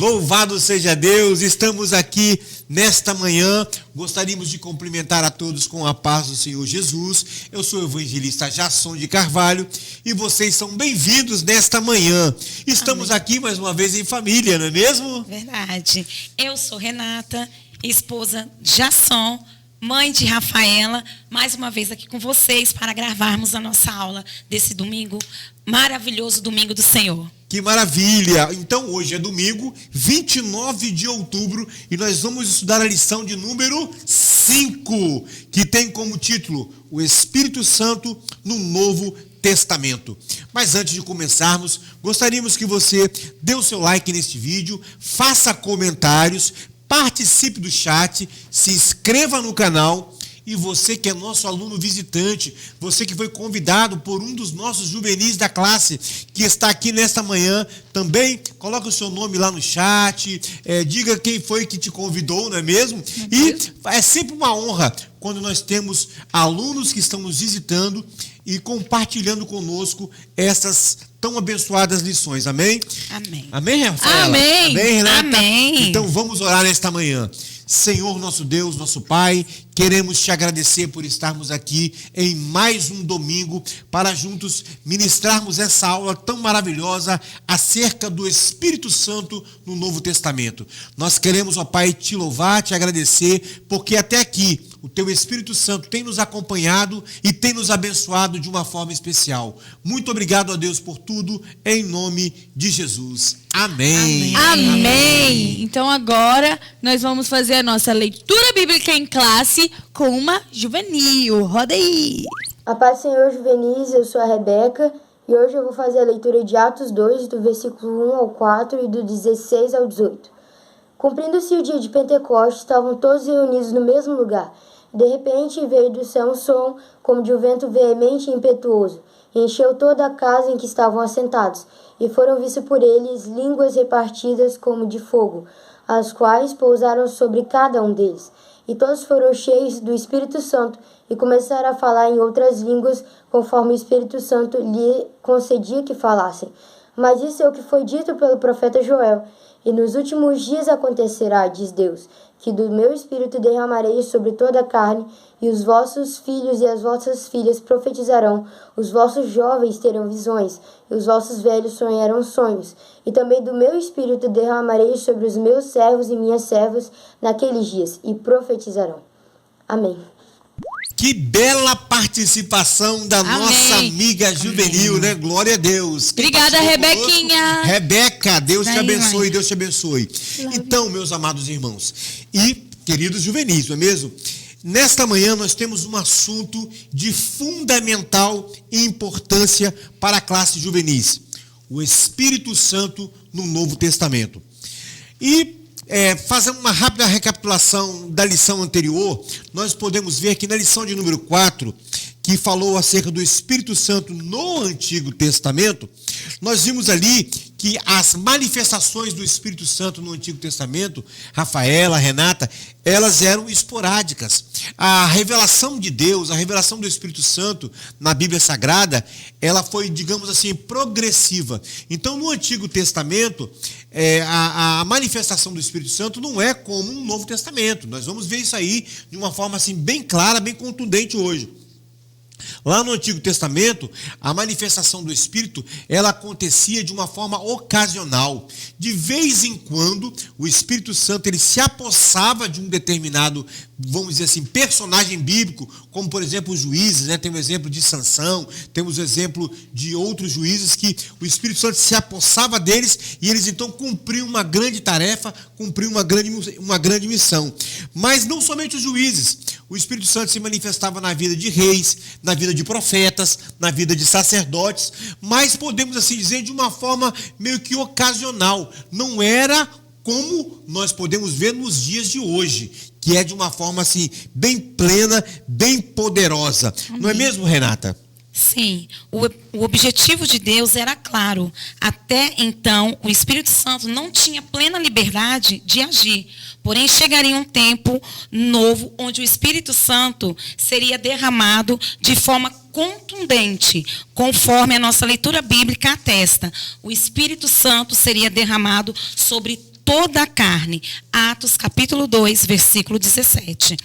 Louvado seja Deus, estamos aqui nesta manhã. Gostaríamos de cumprimentar a todos com a paz do Senhor Jesus. Eu sou o evangelista Jasson de Carvalho e vocês são bem-vindos nesta manhã. Estamos aqui mais uma vez em família, não é mesmo? Verdade. Eu sou Renata, esposa de Jasson, mãe de Rafaela, mais uma vez aqui com vocês para gravarmos a nossa aula desse domingo, maravilhoso domingo do Senhor. Que maravilha! Então hoje é domingo, 29 de outubro, e nós vamos estudar a lição de número 5, que tem como título O Espírito Santo no Novo Testamento. Mas antes de começarmos, gostaríamos que você dê o seu like neste vídeo, faça comentários, participe do chat, se inscreva no canal. E você que é nosso aluno visitante, você que foi convidado por um dos nossos juvenis da classe, que está aqui nesta manhã, também coloque o seu nome lá no chat, diga quem foi que te convidou, não é mesmo? E é sempre uma honra quando nós temos alunos que estão nos visitando e compartilhando conosco essas tão abençoadas lições, amém? Amém. Amém, Rafaela? Amém. Amém, Renata? Amém. Então vamos orar nesta manhã. Senhor, nosso Deus, nosso Pai, queremos te agradecer por estarmos aqui em mais um domingo para juntos ministrarmos essa aula tão maravilhosa acerca do Espírito Santo no Novo Testamento. Nós queremos, ó Pai, te louvar, te agradecer, porque até aqui o teu Espírito Santo tem nos acompanhado e tem nos abençoado de uma forma especial. Muito obrigado a Deus por tudo, em nome de Jesus. Amém. Amém. Amém. Então agora nós vamos fazer a nossa leitura bíblica em classe com uma juvenil. Roda aí. A paz do Senhor, juvenis, eu sou a Rebeca e hoje eu vou fazer a leitura de Atos 2, do versículo 1 ao 4 e do 16 ao 18. Cumprindo-se o dia de Pentecostes, estavam todos reunidos no mesmo lugar. De repente veio do céu um som como de um vento veemente e impetuoso, e encheu toda a casa em que estavam assentados, e foram vistas por eles línguas repartidas como de fogo, as quais pousaram sobre cada um deles. E todos foram cheios do Espírito Santo e começaram a falar em outras línguas, conforme o Espírito Santo lhe concedia que falassem. Mas isso é o que foi dito pelo profeta Joel. E nos últimos dias acontecerá, diz Deus, que do meu Espírito derramarei sobre toda a carne, e os vossos filhos e as vossas filhas profetizarão, os vossos jovens terão visões, e os vossos velhos sonharão sonhos. E também do meu Espírito derramarei sobre os meus servos e minhas servas naqueles dias, e profetizarão. Amém. Que bela participação da nossa amiga juvenil, né? Glória a Deus. Obrigada, Rebequinha. Rebeca, Deus te abençoe, mãe. Deus te abençoe. Então, meus amados irmãos e queridos juvenis, não é mesmo? Nesta manhã nós temos um assunto de fundamental importância para a classe juvenis: o Espírito Santo no Novo Testamento. E fazendo uma rápida recapitulação da lição anterior, nós podemos ver que na lição de número 4, que falou acerca do Espírito Santo no Antigo Testamento, nós vimos ali que as manifestações do Espírito Santo no Antigo Testamento, Rafaela, Renata, elas eram esporádicas. A revelação de Deus, a revelação do Espírito Santo na Bíblia Sagrada, ela foi, digamos assim, progressiva. Então, no Antigo Testamento, a manifestação do Espírito Santo não é como um Novo Testamento. Nós vamos ver isso aí de uma forma assim, bem clara, bem contundente hoje. Lá no Antigo Testamento, a manifestação do Espírito, ela acontecia de uma forma ocasional. De vez em quando, o Espírito Santo ele se apossava de um determinado, vamos dizer assim, personagem bíblico, como por exemplo os juízes, né? Tem o exemplo de Sansão, temos o exemplo de outros juízes que o Espírito Santo se apossava deles e eles então cumpriam uma grande tarefa, cumpriam uma grande missão. Mas não somente os juízes, o Espírito Santo se manifestava na vida de reis, na vida de profetas, na vida de sacerdotes, mas podemos assim dizer de uma forma meio que ocasional. Não era como nós podemos ver nos dias de hoje, que é de uma forma assim bem plena, bem poderosa. Amém. Não é mesmo, Renata? Sim, o objetivo de Deus era claro. Até então, o Espírito Santo não tinha plena liberdade de agir. Porém, chegaria um tempo novo onde o Espírito Santo seria derramado de forma contundente, conforme a nossa leitura bíblica atesta. O Espírito Santo seria derramado sobre toda a carne. Atos capítulo 2, versículo 17.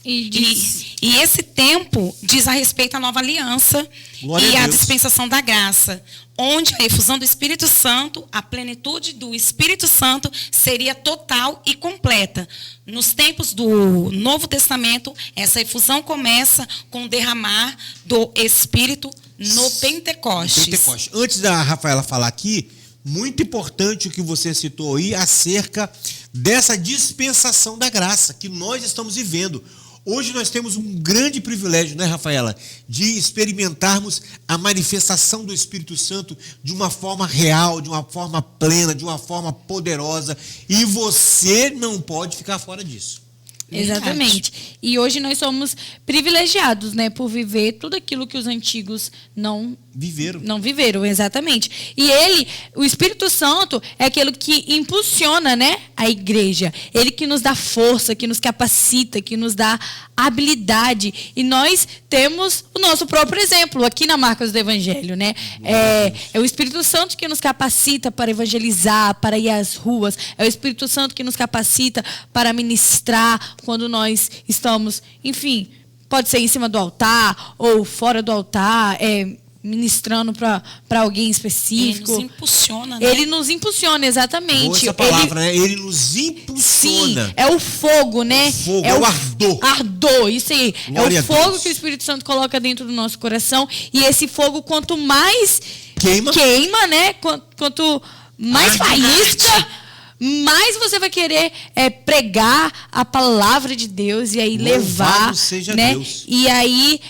E esse tempo diz a respeito à nova aliança e à dispensação da graça, onde a efusão do Espírito Santo, a plenitude do Espírito Santo seria total e completa. Nos tempos do Novo Testamento, essa efusão começa com o derramar do Espírito no Pentecostes. Antes da Rafaela falar aqui, muito importante o que você citou aí acerca dessa dispensação da graça que nós estamos vivendo. Hoje nós temos um grande privilégio, né, Rafaela, de experimentarmos a manifestação do Espírito Santo de uma forma real, de uma forma plena, de uma forma poderosa, e você não pode ficar fora disso. Exatamente. E hoje nós somos privilegiados, né, por viver tudo aquilo que os antigos não viveram, exatamente. E o Espírito Santo é aquele que impulsiona, né, a igreja. Ele que nos dá força, que nos capacita, que nos dá habilidade. E nós temos o nosso próprio exemplo aqui na Marcas do Evangelho, né? É o Espírito Santo que nos capacita para evangelizar, para ir às ruas. É o Espírito Santo que nos capacita para ministrar quando nós estamos, enfim, pode ser em cima do altar ou fora do altar, ministrando para alguém específico. Ele nos impulsiona, né? Ele nos impulsiona, exatamente. Boa essa palavra, né? Ele nos impulsiona. Sim, é o fogo, né? O fogo, é o ardor. Ardor, isso aí. Glória é o fogo que o Espírito Santo coloca dentro do nosso coração. E esse fogo, quanto mais queima, né? Quanto mais faísca, mais você vai querer pregar a palavra de Deus e aí levar, seja né? Deus. E aí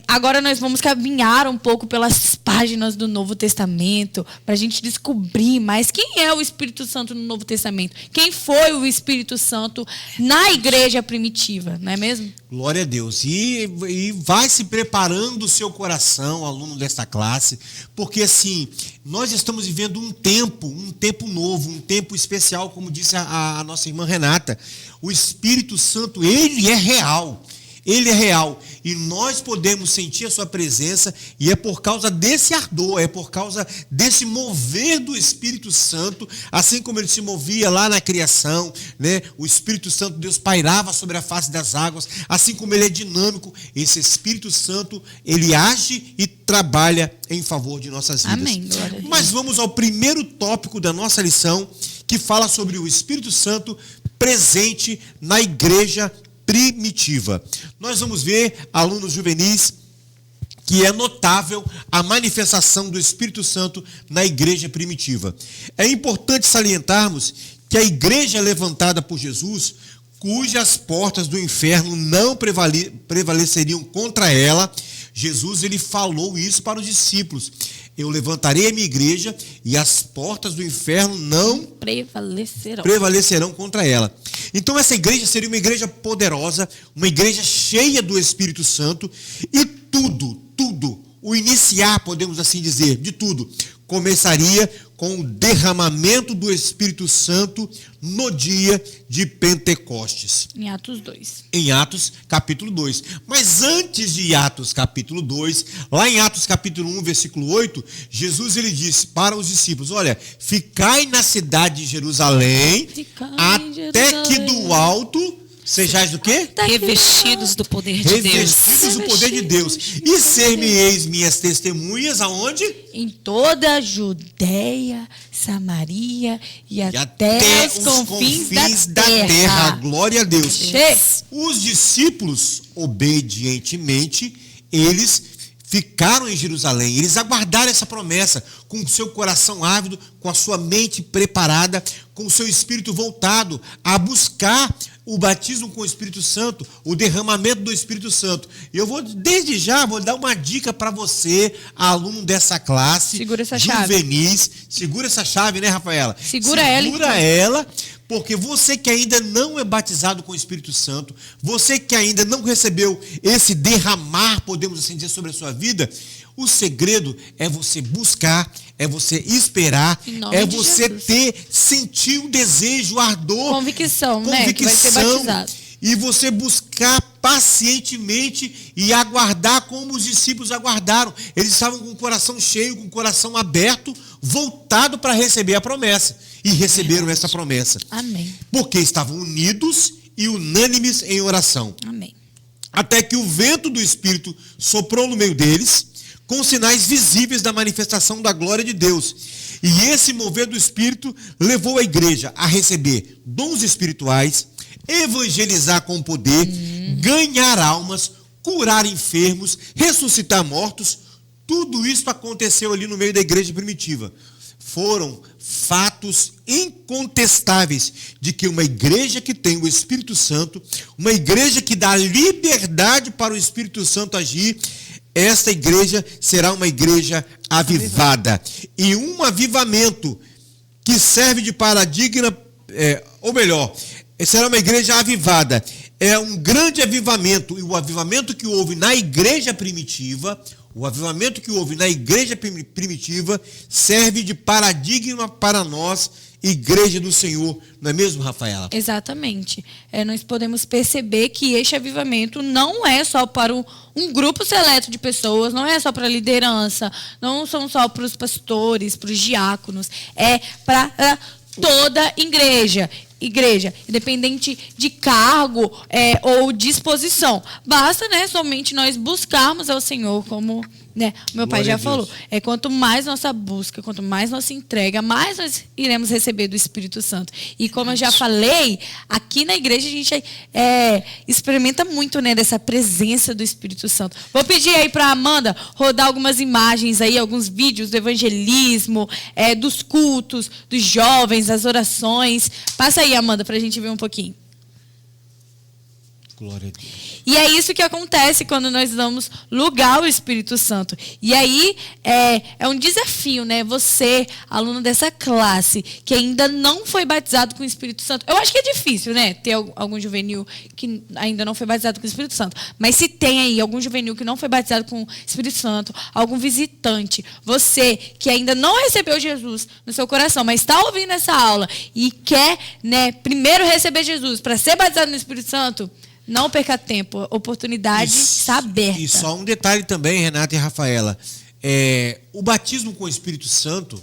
agora nós vamos caminhar um pouco pelas páginas do Novo Testamento para a gente descobrir mais quem é o Espírito Santo no Novo Testamento, quem foi o Espírito Santo na igreja primitiva, não é mesmo? Glória a Deus. E vai se preparando o seu coração, aluno desta classe, porque assim, nós estamos vivendo um tempo novo, um tempo especial, como disse a nossa irmã Renata. O Espírito Santo, ele é real. Ele é real e nós podemos sentir a sua presença, e é por causa desse ardor, é por causa desse mover do Espírito Santo, assim como ele se movia lá na criação, né? O Espírito Santo, Deus pairava sobre a face das águas, assim como ele é dinâmico, esse Espírito Santo, ele age e trabalha em favor de nossas vidas. Amém. Mas vamos ao primeiro tópico da nossa lição, que fala sobre o Espírito Santo presente na igreja primitiva. Nós vamos ver, alunos juvenis, que é notável a manifestação do Espírito Santo na igreja primitiva. É importante salientarmos que a igreja levantada por Jesus, cujas portas do inferno não prevaleceriam contra ela, Jesus ele falou isso para os discípulos. Eu levantarei a minha igreja e as portas do inferno não prevalecerão contra ela. Então essa igreja seria uma igreja poderosa, uma igreja cheia do Espírito Santo, e tudo, o iniciar, podemos assim dizer, de tudo, começaria com o derramamento do Espírito Santo no dia de Pentecostes. Em Atos 2. Em Atos capítulo 2. Mas antes de Atos capítulo 2, lá em Atos capítulo 1, versículo 8, Jesus ele disse para os discípulos, olha, ficai na cidade de Jerusalém, até que do alto sejais do quê? Revestidos do poder de Deus. Revestidos do poder de Deus. E ser-me-eis minhas testemunhas aonde? Em toda a Judéia, Samaria e até os confins da terra. Glória a Deus. Os discípulos, obedientemente, eles ficaram em Jerusalém. Eles aguardaram essa promessa com o seu coração ávido, com a sua mente preparada, com o seu espírito voltado a buscar o batismo com o Espírito Santo, o derramamento do Espírito Santo. E eu vou, desde já, dar uma dica para você, aluno dessa classe. Segura essa juvenis. chave. Segura essa chave, né, Rafaela? Segura ela. Segura ela, porque você que ainda não é batizado com o Espírito Santo, você que ainda não recebeu esse derramar, podemos assim dizer, sobre a sua vida, o segredo é você buscar, é você esperar, é você sentir o desejo, o ardor, convicção, né? Que vai ser batizado. E você buscar pacientemente e aguardar como os discípulos aguardaram. Eles estavam com o coração cheio, com o coração aberto, voltado para receber a promessa. e receberam essa promessa. Amém. Porque estavam unidos e unânimes em oração. Amém. Até que o vento do Espírito soprou no meio deles, com sinais visíveis da manifestação da glória de Deus. E esse mover do Espírito levou a igreja a receber dons espirituais, evangelizar com poder, ganhar almas, curar enfermos, ressuscitar mortos. Tudo isso aconteceu ali no meio da igreja primitiva. Foram fatos incontestáveis de que uma igreja que tem o Espírito Santo, uma igreja que dá liberdade para o Espírito Santo agir, esta igreja será uma igreja avivada. E um avivamento que serve de paradigma, ou melhor, será uma igreja avivada. É um grande avivamento. E o avivamento que houve na igreja primitiva, serve de paradigma para nós, igreja do Senhor. Não é mesmo, Rafaela? Exatamente. Nós podemos perceber que este avivamento não é só para um grupo seleto de pessoas, não é só para a liderança, não são só para os pastores, para os diáconos, é para toda a igreja, independente de cargo ou disposição. Basta, somente nós buscarmos ao Senhor, como meu pai já falou. Quanto mais nossa busca, quanto mais nossa entrega, mais nós iremos receber do Espírito Santo. E como eu já falei, aqui na igreja a gente experimenta muito dessa presença do Espírito Santo. Vou pedir aí para a Amanda rodar algumas imagens aí, alguns vídeos do evangelismo, dos cultos, dos jovens, das orações. Passa aí, Amanda, para a gente ver um pouquinho. Glória a Deus. E é isso que acontece quando nós damos lugar ao Espírito Santo. E aí é um desafio, Você, aluno dessa classe, que ainda não foi batizado com o Espírito Santo. Eu acho que é difícil, ter algum juvenil que ainda não foi batizado com o Espírito Santo. Mas se tem aí algum juvenil que não foi batizado com o Espírito Santo, algum visitante, você que ainda não recebeu Jesus no seu coração, mas está ouvindo essa aula e quer, primeiro receber Jesus para ser batizado no Espírito Santo, não perca tempo, a oportunidade está aberta. E só um detalhe também, Renata e Rafaela. O batismo com o Espírito Santo,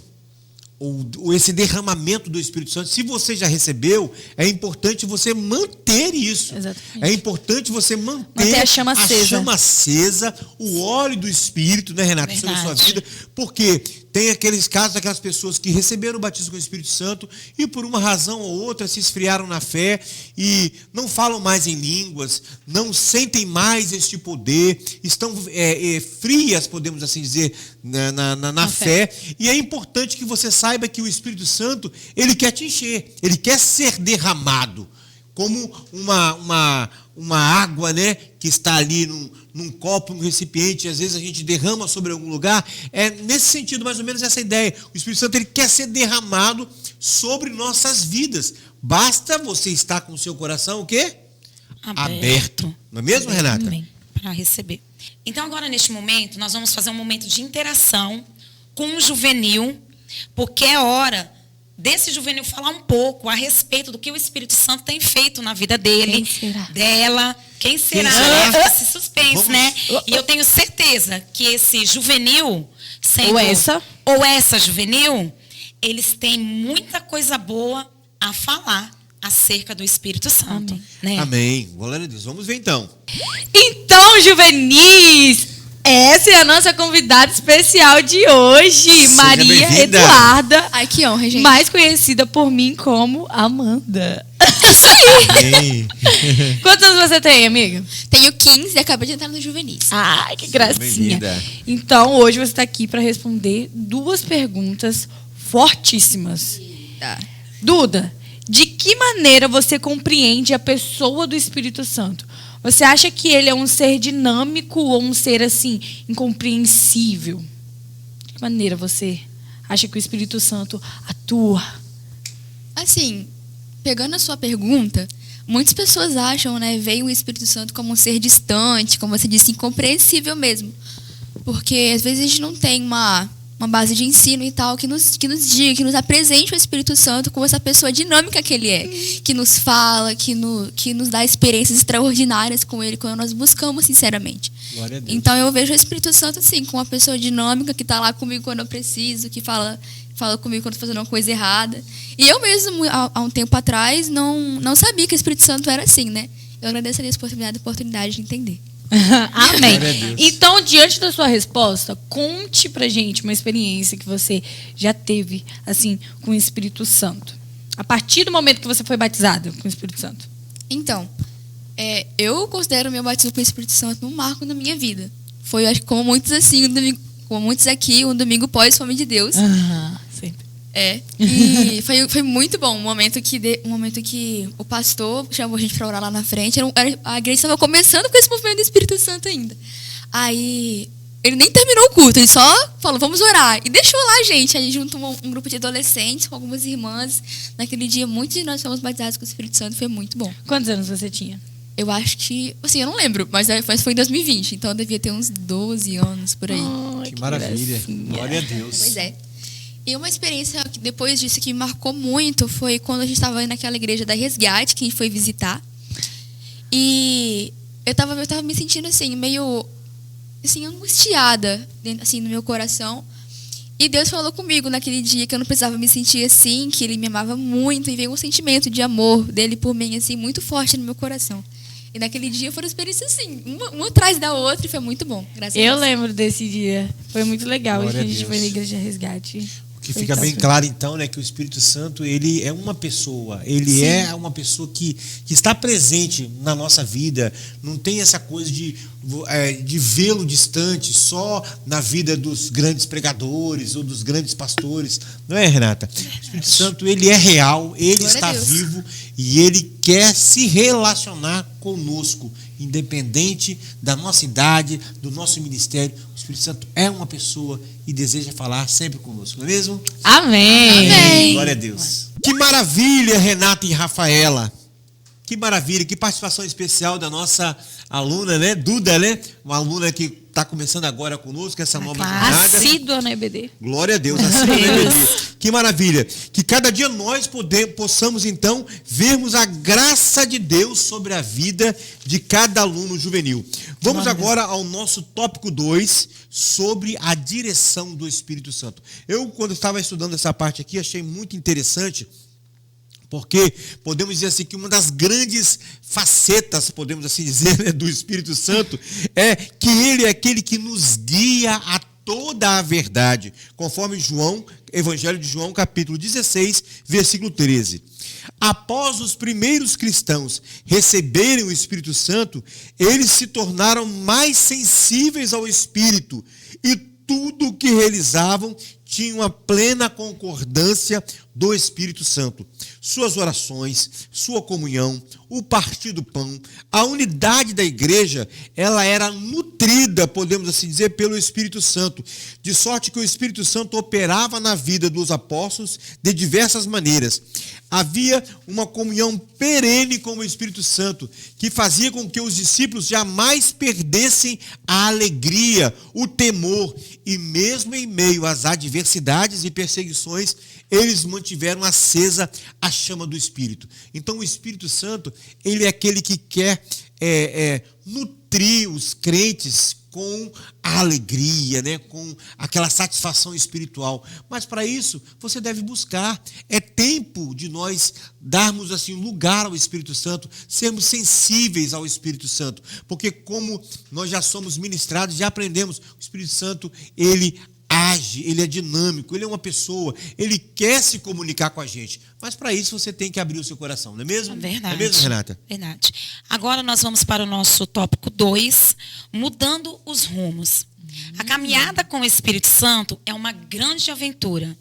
ou esse derramamento do Espírito Santo, se você já recebeu, é importante você manter isso. Exatamente. É importante você manter a chama acesa, o óleo do Espírito, Renata, sobre a sua vida, porque tem aqueles casos, aquelas pessoas que receberam o batismo com o Espírito Santo e por uma razão ou outra se esfriaram na fé e não falam mais em línguas, não sentem mais este poder, estão frias, podemos assim dizer, na fé. E é importante que você saiba que o Espírito Santo, ele quer te encher, ele quer ser derramado, como uma água, que está ali num copo, num recipiente, e às vezes a gente derrama sobre algum lugar. É nesse sentido, mais ou menos, essa ideia. O Espírito Santo, ele quer ser derramado sobre nossas vidas. Basta você estar com o seu coração, o quê? Aberto. Não é mesmo, Renata? Para receber. Então, agora, neste momento, nós vamos fazer um momento de interação com o juvenil, porque é hora desse juvenil falar um pouco a respeito do que o Espírito Santo tem feito na vida dele, dela. Quem será? Esse suspense, E eu tenho certeza que esse juvenil, ou essa juvenil, eles têm muita coisa boa a falar acerca do Espírito Santo. Amém. Glória a Deus. Vamos ver então. Então, juvenis, essa é a nossa convidada especial de hoje, Seja Maria bem-vinda. Eduarda. Ai, que honra, gente. Mais conhecida por mim como Amanda. Amém. Quantos anos você tem, amiga? Tenho 15 e acabei de entrar no juvenis. Ai, que gracinha. Bem-vinda. Então, hoje você está aqui para responder 2 perguntas fortíssimas. Tá. Duda, de que maneira você compreende a pessoa do Espírito Santo? Você acha que ele é um ser dinâmico ou um ser, assim, incompreensível? De que maneira você acha que o Espírito Santo atua? Assim, pegando a sua pergunta, muitas pessoas acham, veem o Espírito Santo como um ser distante, como você disse, incompreensível mesmo. Porque às vezes a gente não tem uma base de ensino e tal que nos diga, que nos apresente o Espírito Santo como essa pessoa dinâmica que ele é, que nos fala, que nos dá experiências extraordinárias com ele quando nós buscamos sinceramente. Glória a Deus. Então eu vejo o Espírito Santo assim, como uma pessoa dinâmica que está lá comigo quando eu preciso, que fala fala comigo quando estou fazendo uma coisa errada. E eu mesmo, há um tempo atrás, não sabia que o Espírito Santo era assim, né? Eu agradeço a Deus por ter me dado a oportunidade de entender. Amém. Então, diante da sua resposta, conte pra gente uma experiência que você já teve, assim, com o Espírito Santo. A partir do momento que você foi batizada com o Espírito Santo. Então, eu considero o meu batismo com o Espírito Santo um marco na minha vida. Foi, acho que como muitos assim, como muitos aqui, um domingo pós-Fome de Deus. Sempre. E foi muito bom. Um momento que o pastor chamou a gente para orar lá na frente. A igreja estava começando com esse movimento do Espírito Santo ainda. Aí, ele nem terminou o culto, ele só falou, vamos orar. E deixou lá a gente. Aí junto um grupo de adolescentes com algumas irmãs. Naquele dia, muitos de nós fomos batizados com o Espírito Santo. Foi muito bom. Quantos anos você tinha? Eu acho que... Assim, eu não lembro, mas foi em 2020. Então, eu devia ter uns 12 anos por aí. Que maravilha. Glória a Deus. Pois é. E uma experiência que depois disso que me marcou muito foi quando a gente estava naquela igreja da Resgate, que a gente foi visitar. E eu tava me sentindo assim, meio assim, angustiada, assim, no meu coração. E Deus falou comigo naquele dia que eu não precisava me sentir assim, que Ele me amava muito. E veio um sentimento de amor dele por mim, assim, muito forte no meu coração. E naquele dia foram experiências assim, uma atrás da outra, e foi muito bom. Graças a Deus. Eu lembro desse dia. Foi muito legal. Glória A a gente Deus. foi na igreja Resgate. O que fica bem claro, então, né, que o Espírito Santo, ele é uma pessoa. Ele é uma pessoa que está presente na nossa vida. Não tem essa coisa de vê-lo distante só na vida dos grandes pregadores ou dos grandes pastores. Não é, Renata? O Espírito Santo, ele é real, ele Glória está a Deus. vivo e ele quer se relacionar conosco, independente da nossa idade, do nosso ministério. O Espírito Santo é uma pessoa e deseja falar sempre conosco, não é mesmo? Amém. Amém. Glória a Deus. Que maravilha, Renata e Rafaela. Que maravilha, que participação especial da nossa aluna, né? Duda, né? Uma aluna que está começando agora conosco, essa nova jornada. Assídua no EBD. Glória a Deus, assim que maravilha. Que cada dia nós possamos, então, vermos a graça de Deus sobre a vida de cada aluno juvenil. Vamos agora ao nosso tópico 2, sobre a direção do Espírito Santo. Eu, quando estava estudando essa parte aqui, achei muito interessante, porque podemos dizer assim que uma das grandes facetas, podemos assim dizer, né, do Espírito Santo é que ele é aquele que nos guia a toda a verdade, conforme Evangelho de João, capítulo 16, versículo 13. Após os primeiros cristãos receberem o Espírito Santo, eles se tornaram mais sensíveis ao Espírito e tudo o que realizavam tinha uma plena concordância do Espírito Santo. Suas orações, sua comunhão, o partir do pão, a unidade da igreja, ela era nutrida, podemos assim dizer, pelo Espírito Santo, de sorte que o Espírito Santo operava na vida dos apóstolos de diversas maneiras. Havia uma comunhão perene com o Espírito Santo, que fazia com que os discípulos jamais perdessem a alegria, o temor, e mesmo em meio às adversidades e perseguições, eles mantiveram acesa a chama do Espírito. Então o Espírito Santo, ele é aquele que quer nutrir os crentes com a alegria, né? Com aquela satisfação espiritual. Mas para isso, você deve buscar. É tempo de nós darmos assim lugar ao Espírito Santo, sermos sensíveis ao Espírito Santo. Porque como nós já somos ministrados, já aprendemos, o Espírito Santo, ele age, ele é dinâmico, ele é uma pessoa, ele quer se comunicar com a gente. Mas para isso você tem que abrir o seu coração, não é mesmo? Verdade. É mesmo, Renata? Verdade. Agora nós vamos para o nosso tópico 2, mudando os rumos. A caminhada com o Espírito Santo é uma grande aventura.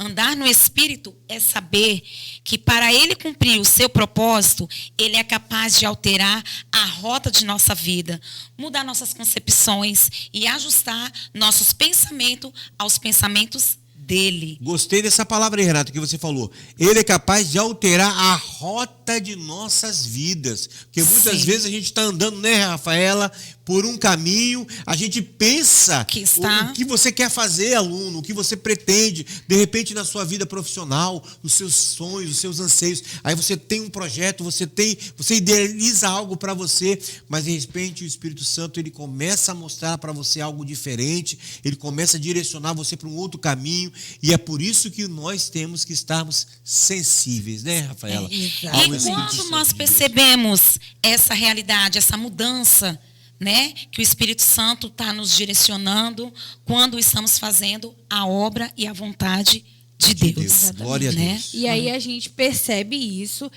Andar no Espírito é saber que para ele cumprir o seu propósito, ele é capaz de alterar a rota de nossa vida, mudar nossas concepções e ajustar nossos pensamentos aos pensamentos dele. Gostei dessa palavra aí, Renato, que você falou. Ele é capaz de alterar a rota rota de nossas vidas. Porque muitas Sim. vezes a gente está andando, né, Rafaela, por um caminho, a gente pensa Que está... o que você quer fazer, aluno, o que você pretende, de repente na sua vida profissional, os seus sonhos, os seus anseios. Aí você tem um projeto, você idealiza algo para você, mas de repente o Espírito Santo ele começa a mostrar para você algo diferente, ele começa a direcionar você para um outro caminho, e é por isso que nós temos que estarmos sensíveis, né, Rafaela? E Ao Espírito quando Santo nós de Deus. percebemos essa realidade, essa mudança, né, que o Espírito Santo está nos direcionando quando estamos fazendo a obra e a vontade de Deus. Glória a né? Deus. E aí a gente percebe isso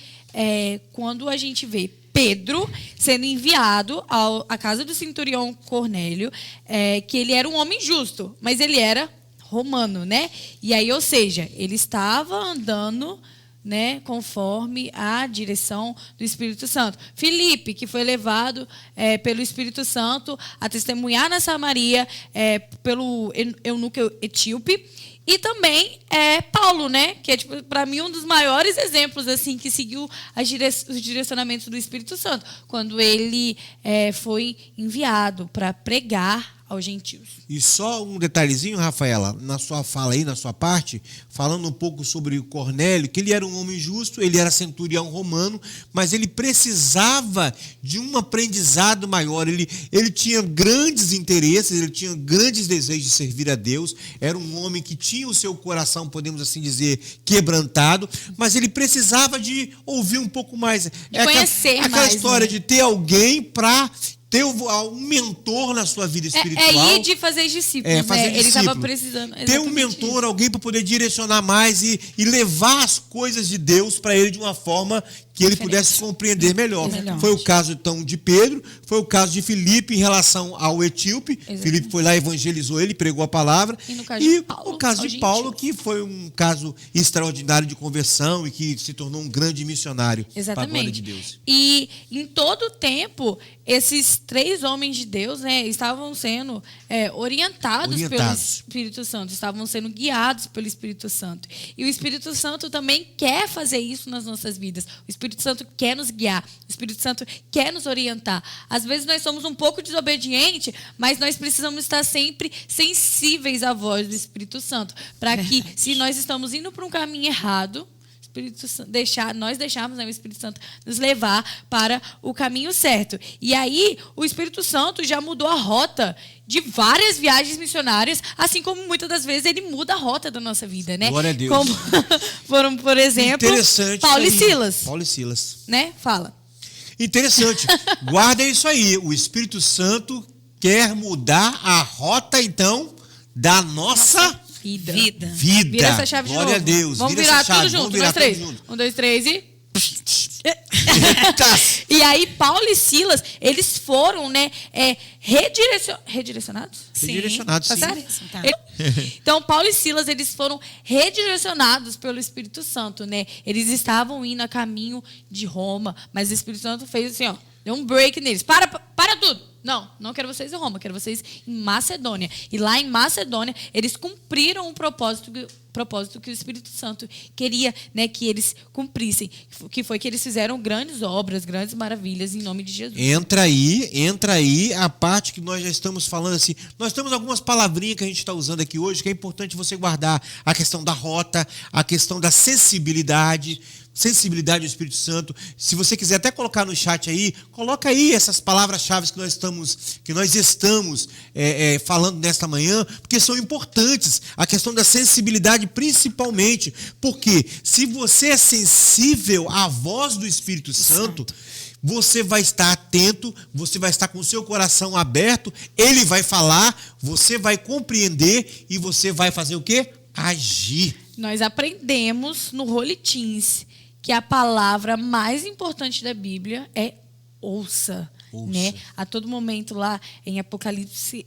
quando a gente vê Pedro sendo enviado à casa do centurião Cornélio, que ele era um homem justo, mas ele era romano, né? E aí, ou seja, ele estava andando, né, conforme a direção do Espírito Santo. Filipe, que foi levado pelo Espírito Santo a testemunhar na Samaria pelo eunuco etíope. E também Paulo, né, que é tipo, para mim um dos maiores exemplos assim que seguiu os direcionamentos do Espírito Santo, quando ele foi enviado para pregar aos gentios. E só um detalhezinho, Rafaela, na sua fala aí, na sua parte, falando um pouco sobre o Cornélio, que ele era um homem justo, ele era centurião romano, mas ele precisava de um aprendizado maior. Ele tinha grandes interesses, ele tinha grandes desejos de servir a Deus, era um homem que tinha o seu coração, podemos assim dizer, quebrantado, mas ele precisava de ouvir um pouco mais. Conhecer aquela mais, história né? de ter alguém para ter um mentor na sua vida espiritual. Ir de fazer discípulos, fazer né? Ele discípulo. estava precisando. Ter um mentor, alguém para poder direcionar mais e levar as coisas de Deus para ele de uma forma que ele pudesse compreender melhor. Foi o caso, então, de Pedro, foi o caso de Filipe em relação ao etíope. Exatamente. Filipe foi lá, evangelizou ele, pregou a palavra. E no caso de Paulo, o caso de Paulo, que foi um caso extraordinário de conversão e que se tornou um grande missionário para a glória de Deus. E em todo o tempo, esses 3 homens de Deus, né, estavam sendo orientados pelo Espírito Santo, estavam sendo guiados pelo Espírito Santo. E o Espírito Santo também quer fazer isso nas nossas vidas. O Espírito Santo quer nos guiar, o Espírito Santo quer nos orientar. Às vezes nós somos um pouco desobedientes, mas nós precisamos estar sempre sensíveis à voz do Espírito Santo, para que, se nós estamos indo para um caminho errado, nós deixarmos, né, o Espírito Santo nos levar para o caminho certo. E aí, o Espírito Santo já mudou a rota de várias viagens missionárias, assim como muitas das vezes ele muda a rota da nossa vida, né? Glória a Deus. Como foram, por exemplo, Paulo e Silas. Paulo e Silas. Né? Fala. Interessante. Guarda isso aí. O Espírito Santo quer mudar a rota, então, da nossa Vida. Vira essa chave de novo. Glória a Deus. Vamos Vira virar essa chave. tudo junto. Vamos virar 1, 2, 3. tudo junto. 1, 2, 3 e... E aí, Paulo e Silas, eles foram, né, redirecionados? Redirecionados, Tá sim. certo? Então, Paulo e Silas, eles foram redirecionados pelo Espírito Santo, né? Eles estavam indo a caminho de Roma, mas o Espírito Santo fez assim, ó, deu um break neles. Para tudo. Não quero vocês em Roma, quero vocês em Macedônia. E lá em Macedônia, eles cumpriram o propósito que o Espírito Santo queria, né, que eles cumprissem. Que foi que eles fizeram grandes obras, grandes maravilhas em nome de Jesus. Entra aí a parte que nós já estamos falando assim. Nós temos algumas palavrinhas que a gente está usando aqui hoje, que é importante você guardar. A questão da rota, a questão da sensibilidade do Espírito Santo. Se você quiser até colocar no chat aí, coloca aí essas palavras-chave que nós estamos falando nesta manhã, porque são importantes. A questão da sensibilidade principalmente, porque se você é sensível à voz do Espírito Santo, você vai estar atento, você vai estar com o seu coração aberto, ele vai falar, você vai compreender e você vai fazer o quê? Agir. Nós aprendemos no Holy Teens que a palavra mais importante da Bíblia é ouça. Né? A todo momento lá em Apocalipse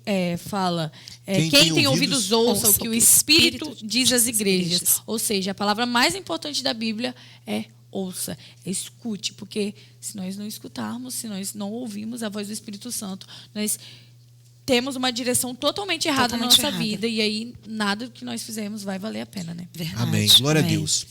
fala quem tem ouvidos ouça o que o Espírito diz às igrejas. Ou seja, a palavra mais importante da Bíblia é ouça, escute, porque se nós não escutarmos, se nós não ouvirmos a voz do Espírito Santo, nós temos uma direção totalmente errada na nossa vida, e aí nada que nós fizemos vai valer a pena, né? Verdade. Amém. Glória a Deus.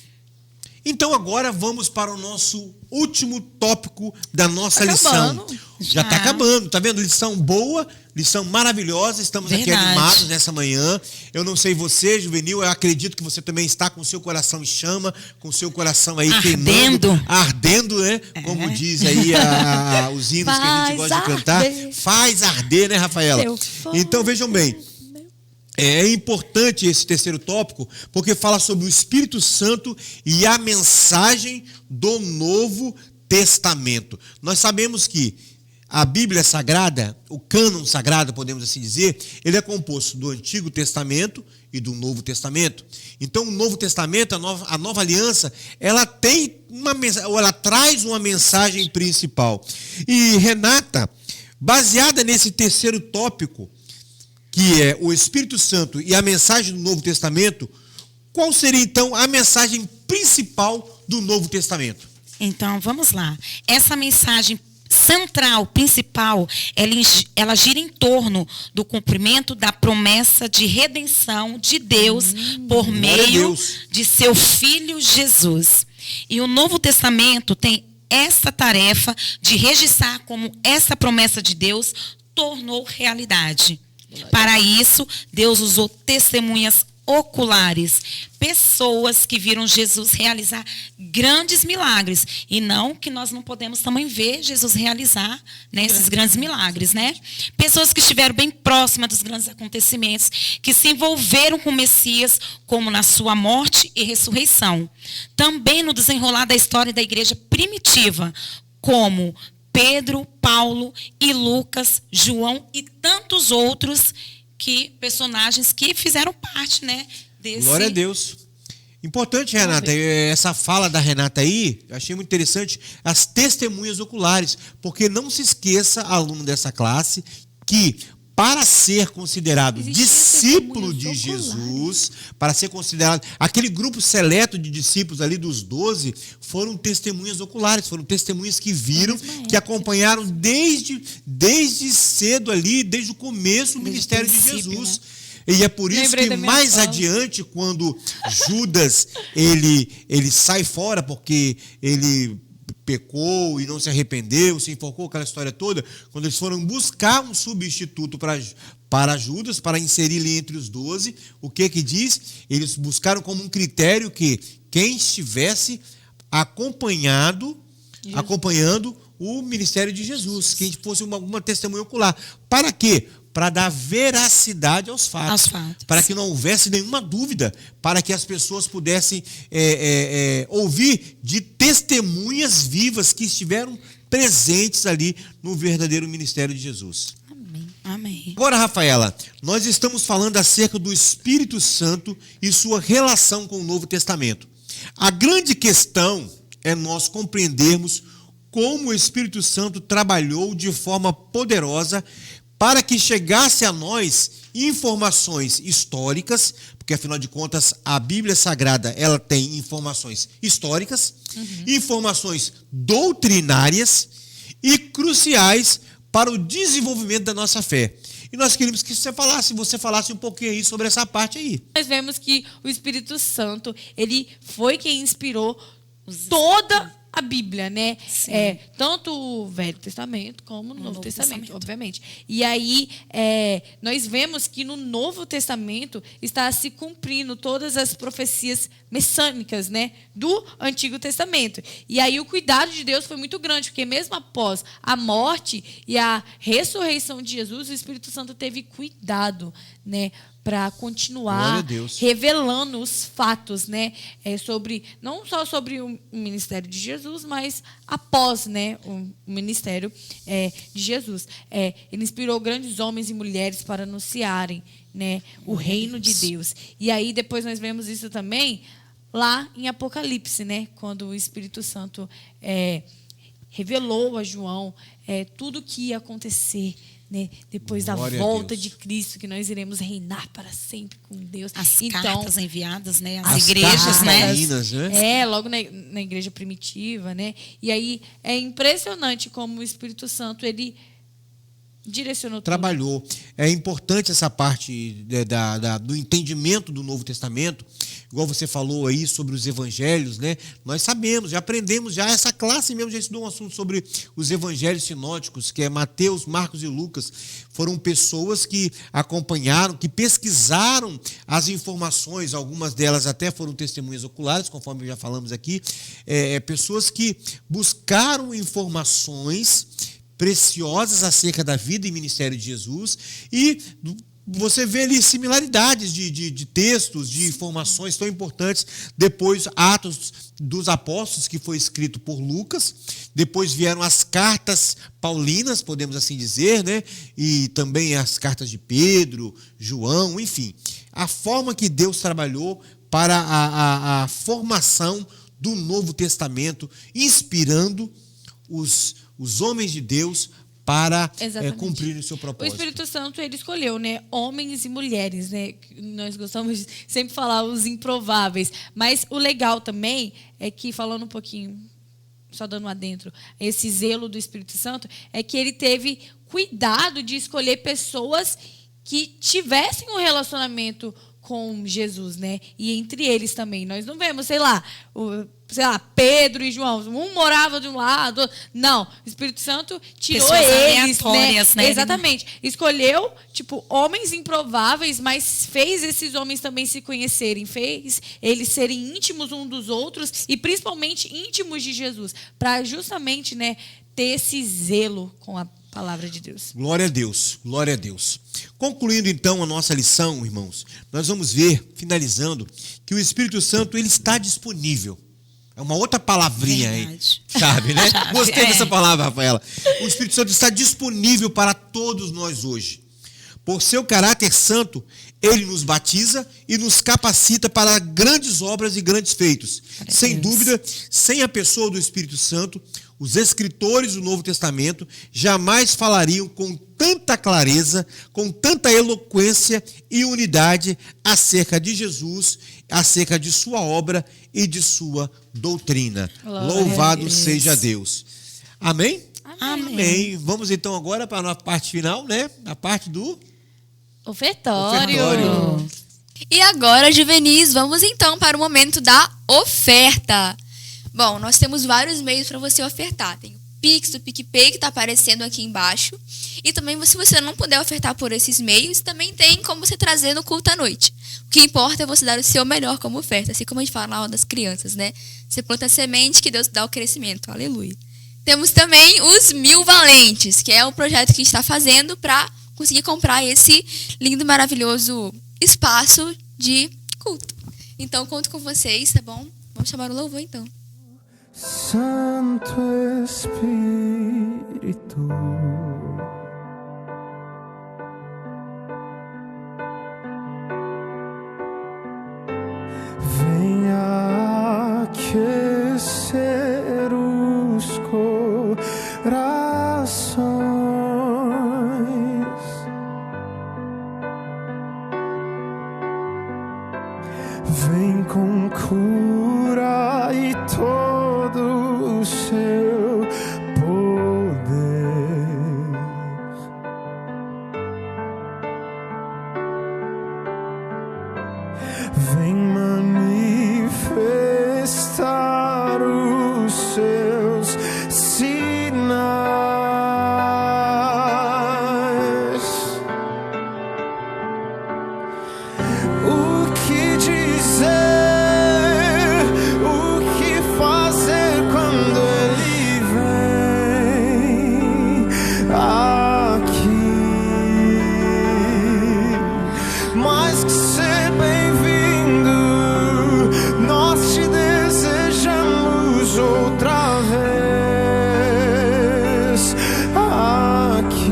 Então agora vamos para o nosso último tópico da nossa lição. Já está acabando, tá vendo? Lição boa, lição maravilhosa. Estamos aqui animados nessa manhã. Eu não sei você, Juvenil, eu acredito que você também está com o seu coração em chama, com o seu coração aí queimando, ardendo, né? Como diz aí os hinos que a gente gosta de cantar. Faz arder, né, Rafaela? Então vejam bem. É importante esse terceiro tópico, porque fala sobre o Espírito Santo e a mensagem do Novo Testamento. Nós sabemos que a Bíblia Sagrada, o cânon sagrado, podemos assim dizer, ele é composto do Antigo Testamento e do Novo Testamento. Então, o Novo Testamento, a nova aliança, ela tem ela traz uma mensagem principal. E Renata, baseada nesse terceiro tópico, que é o Espírito Santo e a mensagem do Novo Testamento, qual seria, então, a mensagem principal do Novo Testamento? Então, vamos lá. Essa mensagem central, principal, ela gira em torno do cumprimento da promessa de redenção de Deus por meio de seu Filho Jesus. E o Novo Testamento tem essa tarefa de registrar como essa promessa de Deus tornou realidade. Para isso, Deus usou testemunhas oculares, pessoas que viram Jesus realizar grandes milagres, e não que nós não podemos também ver Jesus realizar, né, esses grandes milagres, né? Pessoas que estiveram bem próximas dos grandes acontecimentos, que se envolveram com o Messias, como na sua morte e ressurreição. Também no desenrolar da história da igreja primitiva, como Pedro, Paulo e Lucas, João e tantos outros personagens que fizeram parte, né, desse... Glória a Deus. Importante, Renata, essa fala da Renata aí, eu achei muito interessante, as testemunhas oculares, porque não se esqueça, aluno dessa classe, que para ser considerado discípulo de Jesus, para ser considerado, aquele grupo seleto de discípulos ali dos 12, foram testemunhas oculares, foram testemunhas que viram, que acompanharam desde cedo ali, desde o começo do ministério de Jesus. Né? E é por isso que mais adiante, quando Judas, ele sai fora, porque ele pecou e não se arrependeu, se enforcou, aquela história toda, quando eles foram buscar um substituto para Judas, para inserir ele entre os 12, o que diz? Eles buscaram como um critério que quem estivesse acompanhando o ministério de Jesus, quem fosse uma testemunha ocular. Para quê? Para dar veracidade aos fatos, para que não houvesse nenhuma dúvida, para que as pessoas pudessem ouvir de testemunhas vivas que estiveram presentes ali no verdadeiro ministério de Jesus. Amém. Agora, Rafaela, nós estamos falando acerca do Espírito Santo e sua relação com o Novo Testamento. A grande questão é nós compreendermos como o Espírito Santo trabalhou de forma poderosa para que chegasse a nós informações históricas, porque afinal de contas a Bíblia Sagrada ela tem informações históricas, informações doutrinárias e cruciais para o desenvolvimento da nossa fé. E nós queríamos que você falasse um pouquinho aí sobre essa parte aí. Nós vemos que o Espírito Santo, ele foi quem inspirou toda a Bíblia, né? Tanto o Velho Testamento como o Novo Testamento, obviamente. E aí, nós vemos que no Novo Testamento está se cumprindo todas as profecias messânicas, né, do Antigo Testamento. E aí o cuidado de Deus foi muito grande, porque mesmo após a morte e a ressurreição de Jesus, o Espírito Santo teve cuidado, né, para continuar revelando os fatos, né, não só sobre o ministério de Jesus, mas após, né, o ministério de Jesus. Ele inspirou grandes homens e mulheres para anunciarem, né, o reino de Deus. E aí depois nós vemos isso também lá em Apocalipse, né, quando o Espírito Santo revelou a João tudo o que ia acontecer, né, depois da volta de Cristo, que nós iremos reinar para sempre com Deus. As cartas enviadas, né, às igrejas, né? Logo na igreja primitiva, né? E aí é impressionante como o Espírito Santo ele direcionou tudo. Trabalhou. É importante essa parte do entendimento do Novo Testamento. igual você falou aí sobre os evangelhos, né? Nós sabemos, já aprendemos, já essa classe mesmo já estudou um assunto sobre os evangelhos sinóticos, que é Mateus, Marcos e Lucas. Foram pessoas que acompanharam, que pesquisaram as informações, algumas delas até foram testemunhas oculares, conforme já falamos aqui, pessoas que buscaram informações preciosas acerca da vida e ministério de Jesus, e você vê ali similaridades de textos, de informações tão importantes. Depois, Atos dos Apóstolos, que foi escrito por Lucas. Depois vieram as cartas paulinas, podemos assim dizer, né? E também as cartas de Pedro, João, enfim. A forma que Deus trabalhou para a formação do Novo Testamento, inspirando os homens de Deus para cumprir o seu propósito. O Espírito Santo, ele escolheu, né, homens e mulheres, né? Nós gostamos de sempre falar os improváveis, mas o legal também é que, falando um pouquinho, só dando um adentro, esse zelo do Espírito Santo, é que ele teve cuidado de escolher pessoas que tivessem um relacionamento com Jesus, né? E entre eles também. Nós não vemos, sei lá, Pedro e João. Um morava de um lado. Não, o Espírito Santo tirou pessoas eles, aleatórias, né? Exatamente. Escolheu, homens improváveis, mas fez esses homens também se conhecerem, fez eles serem íntimos uns dos outros e principalmente íntimos de Jesus, para justamente, né, ter esse zelo com a palavra de Deus. Glória a Deus, glória a Deus. Concluindo então a nossa lição, irmãos, nós vamos ver, finalizando, que o Espírito Santo ele está disponível. É uma outra palavrinha aí, chave, né? Gostei dessa palavra, Rafaela. O Espírito Santo está disponível para todos nós hoje. Por seu caráter santo, ele nos batiza e nos capacita para grandes obras e grandes feitos. Sem dúvida, sem a pessoa do Espírito Santo, os escritores do Novo Testamento jamais falariam com tanta clareza, com tanta eloquência e unidade acerca de Jesus, acerca de sua obra e de sua doutrina. Louvado seja Deus. Amém? Amém. Vamos então agora para a parte final, né? A parte do ofertório. E agora, juvenis, vamos então para o momento da oferta. Bom, nós temos vários meios para você ofertar. Tem o Pix, do PicPay, que está aparecendo aqui embaixo. E também, se você não puder ofertar por esses meios, também tem como você trazer no culto à noite. O que importa é você dar o seu melhor como oferta. Assim como a gente fala na aula das crianças, né? Você planta a semente que Deus dá o crescimento. Aleluia. Temos também os 1000 Valentes, que é o projeto que a gente está fazendo para conseguir comprar esse lindo e maravilhoso espaço de culto. Então, conto com vocês, tá bom? Vamos chamar o louvor, então. Santo Espírito, venha aquecer os corações, vem com cura e todo o seu poder. Vem manifestar os seus sinais. O que dizer, o que fazer quando ele vem aqui? Mais que ser bem-vindo, nós te desejamos outra vez aqui,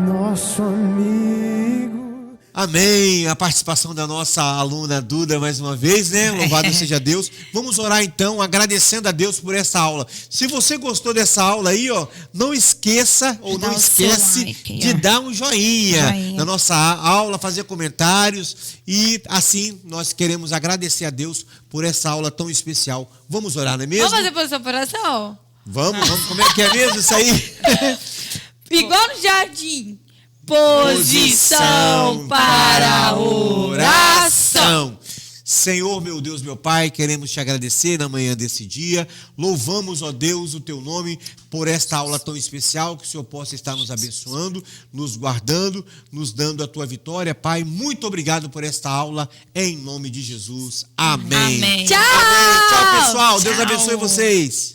nosso amigo. Amém. A participação da nossa aluna Duda mais uma vez, né? Louvado seja Deus. Vamos orar então, agradecendo a Deus por essa aula. Se você gostou dessa aula aí, ó, não esqueça ou não esquece de dar um joinha na nossa aula, fazer comentários, e assim nós queremos agradecer a Deus por essa aula tão especial. Vamos orar, não é mesmo? Vamos fazer posição por oração? Vamos. Como é que é mesmo isso aí? Igual no jardim. Posição para a oração. Senhor, meu Deus, meu Pai, queremos te agradecer na manhã desse dia. Louvamos, ó Deus, o teu nome por esta aula tão especial, que o Senhor possa estar nos abençoando, nos guardando, nos dando a tua vitória. Pai, muito obrigado por esta aula, em nome de Jesus. Amém. Amém. Tchau! Amém. Tchau, pessoal. Deus Tchau. abençoe vocês.